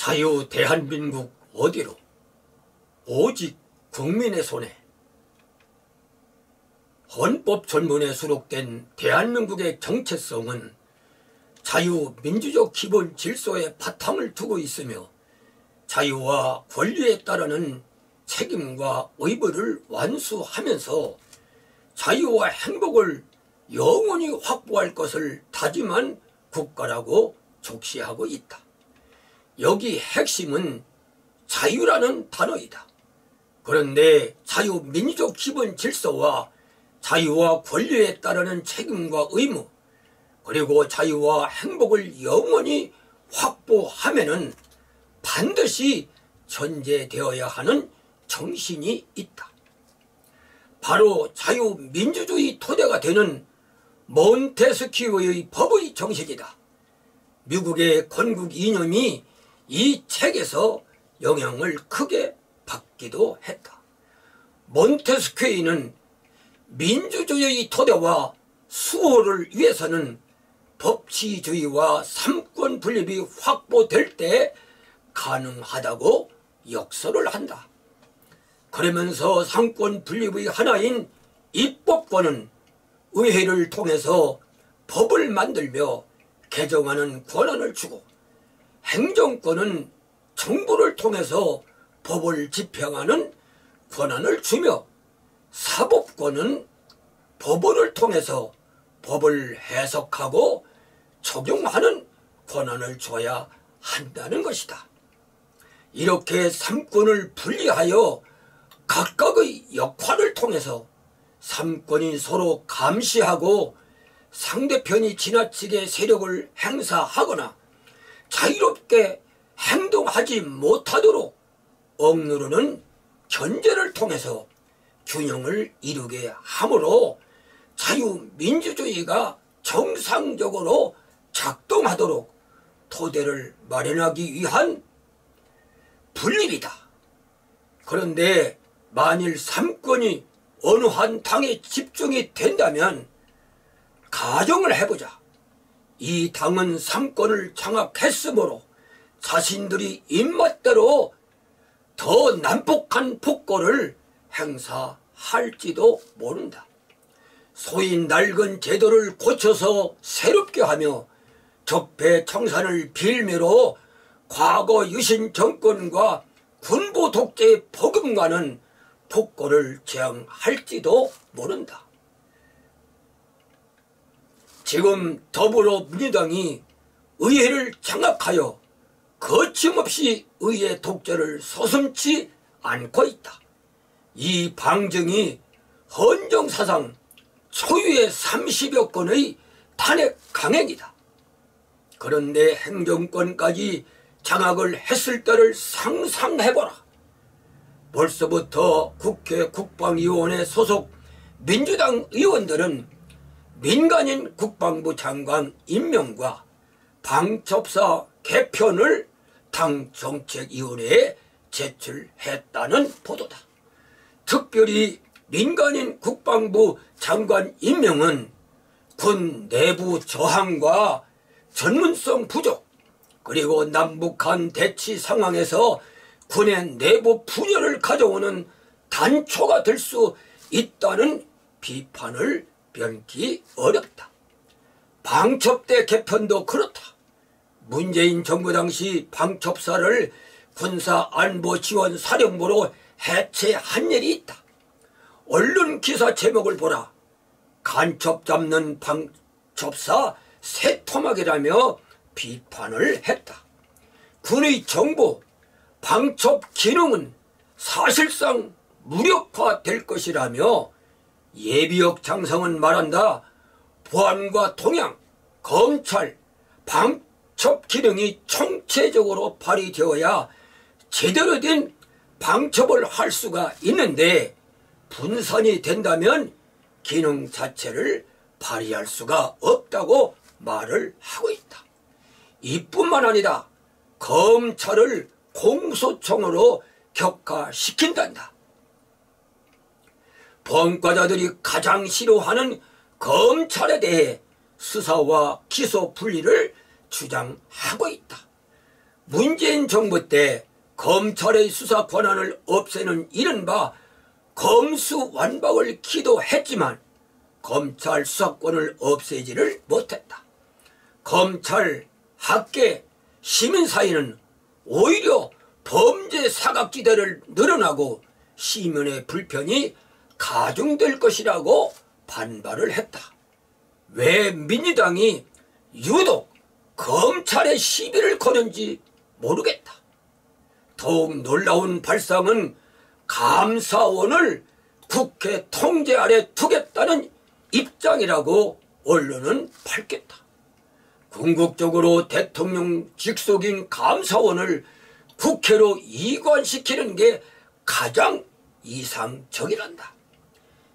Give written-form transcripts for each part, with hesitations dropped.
자유 대한민국 어디로? 오직 국민의 손에. 헌법 전문에 수록된 대한민국의 정체성은 자유민주적 기본 질서에 바탕을 두고 있으며 자유와 권리에 따르는 책임과 의무를 완수하면서 자유와 행복을 영원히 확보할 것을 다짐한 국가라고 족시하고 있다. 여기 핵심은 자유라는 단어이다. 그런데 자유민주적 기본 질서와 자유와 권리에 따르는 책임과 의무, 그리고 자유와 행복을 영원히 확보하면은 반드시 전제되어야 하는 정신이 있다. 바로 자유민주주의 토대가 되는 몬테스키우의 법의 정신이다. 미국의 건국 이념이 이 책에서 영향을 크게 받기도 했다. 몬테스키우는 민주주의의 토대와 수호를 위해서는 법치주의와 삼권 분립이 확보될 때 가능하다고 역설을 한다. 그러면서 삼권 분립의 하나인 입법권은 의회를 통해서 법을 만들며 개정하는 권한을 주고, 행정권은 정부를 통해서 법을 집행하는 권한을 주며, 사법권은 법원을 통해서 법을 해석하고 적용하는 권한을 줘야 한다는 것이다. 이렇게 삼권을 분리하여 각각의 역할을 통해서 삼권이 서로 감시하고 상대편이 지나치게 세력을 행사하거나 자유롭게 행동하지 못하도록 억누르는 견제를 통해서 균형을 이루게 하므로 자유민주주의가 정상적으로 작동하도록 토대를 마련하기 위한 분립이다. 그런데 만일 삼권이 어느 한 당에 집중이 된다면 가정을 해보자. 이 당은 삼권을 장악했으므로 자신들이 입맛대로 더 난폭한 폭거를 행사할지도 모른다. 소위 낡은 제도를 고쳐서 새롭게 하며 적폐청산을 빌미로 과거 유신 정권과 군부 독재의 폭음과는 폭거를 재앙할지도 모른다. 지금 더불어민주당이 의회를 장악하여 거침없이 의회 독재를 서슴지 않고 있다. 이 방증이 헌정사상 초유의 30여 건의 탄핵 강행이다. 그런데 행정권까지 장악을 했을 때를 상상해보라. 벌써부터 국회 국방위원회 소속 민주당 의원들은 민간인 국방부 장관 임명과 방첩사 개편을 당 정책위원회에 제출했다는 보도다. 특별히 민간인 국방부 장관 임명은 군 내부 저항과 전문성 부족, 그리고 남북한 대치 상황에서 군의 내부 분열을 가져오는 단초가 될 수 있다는 비판을 면키 어렵다. 방첩대 개편도 그렇다. 문재인 정부 당시 방첩사를 군사안보지원사령부로 해체한 일이 있다. 언론 기사 제목을 보라. 간첩 잡는 방첩사 새토막이라며 비판을 했다. 군의 정보, 방첩 기능은 사실상 무력화될 것이라며 예비역 장성은 말한다. 보안과 동향, 검찰, 방첩 기능이 총체적으로 발휘되어야 제대로 된 방첩을 할 수가 있는데 분산이 된다면 기능 자체를 발휘할 수가 없다고 말을 하고 있다. 이뿐만 아니라 검찰을 공소청으로 격화시킨단다. 범과자들이 가장 싫어하는 검찰에 대해 수사와 기소 분리를 주장하고 있다. 문재인 정부 때 검찰의 수사 권한을 없애는 이른바 검수완박을 기도했지만 검찰 수사권을 없애지를 못했다. 검찰, 학계, 시민 사이는 오히려 범죄 사각지대를 늘어나고 시민의 불편이 가중될 것이라고 반발을 했다. 왜 민주당이 유독 검찰에 시비를 거는지 모르겠다. 더욱 놀라운 발상은 감사원을 국회 통제 아래 두겠다는 입장이라고 언론은 밝혔다. 궁극적으로 대통령 직속인 감사원을 국회로 이관시키는 게 가장 이상적이란다.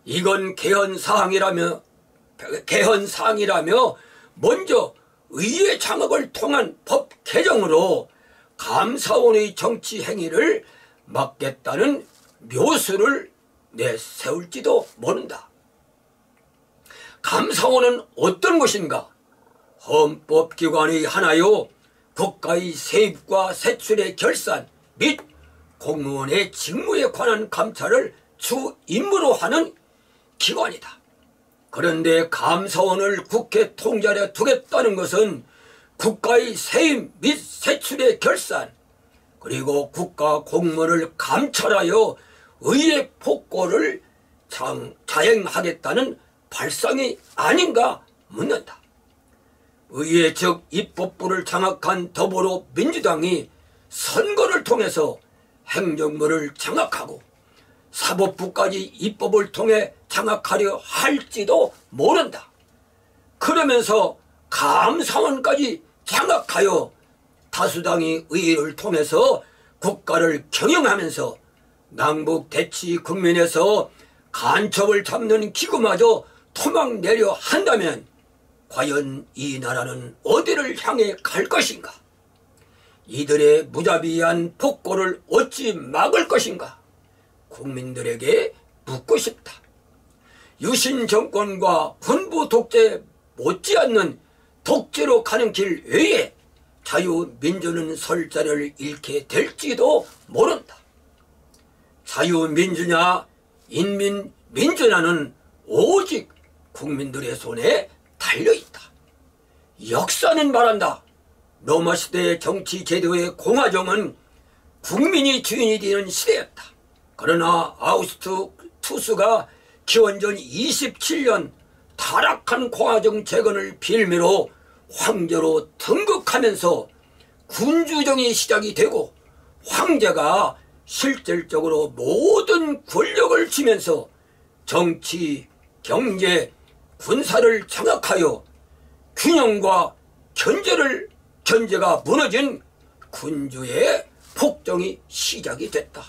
이건 개헌사항이라며 먼저 의회 장악을 통한 법 개정으로 감사원의 정치 행위를 막겠다는 묘수를 내세울지도 모른다. 감사원은 어떤 것인가? 헌법기관의 하나요, 국가의 세입과 세출의 결산 및 공무원의 직무에 관한 감찰을 주 임무로 하는 기관이다. 그런데 감사원을 국회 통제하에 두겠다는 것은 국가의 세입 및 세출의 결산 그리고 국가 공무원을 감찰하여 의회 폭거를 자행하겠다는 발상이 아닌가 묻는다. 의회 즉 입법부를 장악한 더불어민주당이 선거를 통해서 행정부를 장악하고 사법부까지 입법을 통해 장악하려 할지도 모른다. 그러면서 감사원까지 장악하여 다수당이 의회를 통해서 국가를 경영하면서 남북 대치 국면에서 간첩을 잡는 기구마저 토막내려 한다면 과연 이 나라는 어디를 향해 갈 것인가? 이들의 무자비한 폭거를 어찌 막을 것인가? 국민들에게 묻고 싶다. 유신 정권과 군부 독재 못지않는 독재로 가는 길 외에 자유민주는 설 자리를 잃게 될지도 모른다. 자유민주냐 인민민주냐는 오직 국민들의 손에 달려있다. 역사는 말한다. 로마 시대의 정치 제도의 공화정은 국민이 주인이 되는 시대였다. 그러나 아우구스투스가 기원전 27년 타락한 공화정 재건을 빌미로 황제로 등극하면서 군주정이 시작이 되고 황제가 실질적으로 모든 권력을 쥐면서 정치, 경제, 군사를 장악하여 균형과 견제가 무너진 군주의 폭정이 시작이 됐다.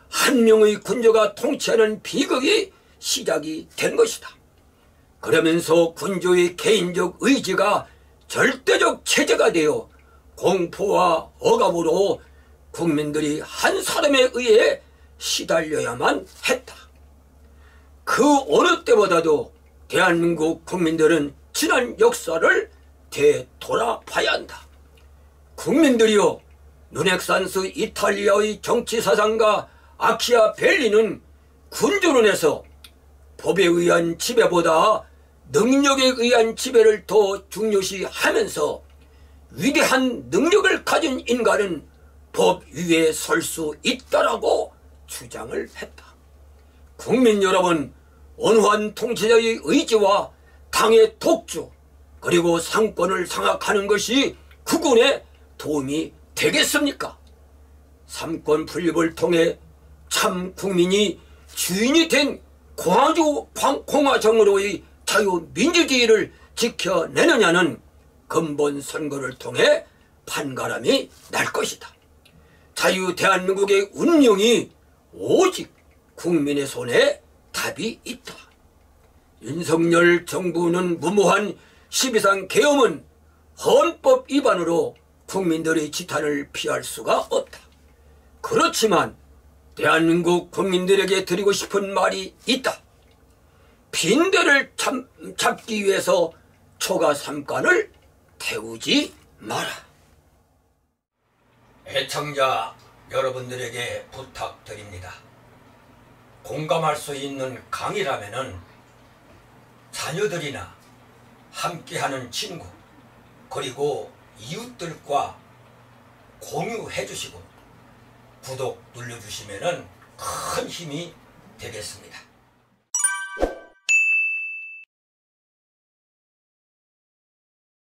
한 명의 군주가 통치하는 비극이 시작이 된 것이다. 그러면서 군주의 개인적 의지가 절대적 체제가 되어 공포와 억압으로 국민들이 한 사람에 의해 시달려야만 했다. 그 어느 때보다도 대한민국 국민들은 지난 역사를 되돌아봐야 한다. 국민들이여, 르네상스 이탈리아의 정치사상가 아키아벨리는 군주론에서 법에 의한 지배보다 능력에 의한 지배를 더 중요시하면서 위대한 능력을 가진 인간은 법 위에 설 수 있다라고 주장을 했다. 국민 여러분, 온화한 통치자의 의지와 당의 독주 그리고 상권을 장악하는 것이 국군에 도움이 되겠습니까? 삼권 분립을 통해 참 국민이 주인이 된 공화정으로의 자유민주주의를 지켜내느냐는 근본 선거를 통해 판가름이 날 것이다. 자유 대한민국의 운명이 오직 국민의 손에 답이 있다. 윤석열 정부는 무모한 12.3 계엄은 헌법 위반으로 국민들의 지탄을 피할 수가 없다. 그렇지만 대한민국 국민들에게 드리고 싶은 말이 있다. 빈대를 잡기 위해서 초가 삼간을 태우지 마라. 애청자 여러분들에게 부탁드립니다. 공감할 수 있는 강의라면은 자녀들이나 함께하는 친구 그리고 이웃들과 공유해 주시고 구독 눌러주시면은 큰 힘이 되겠습니다.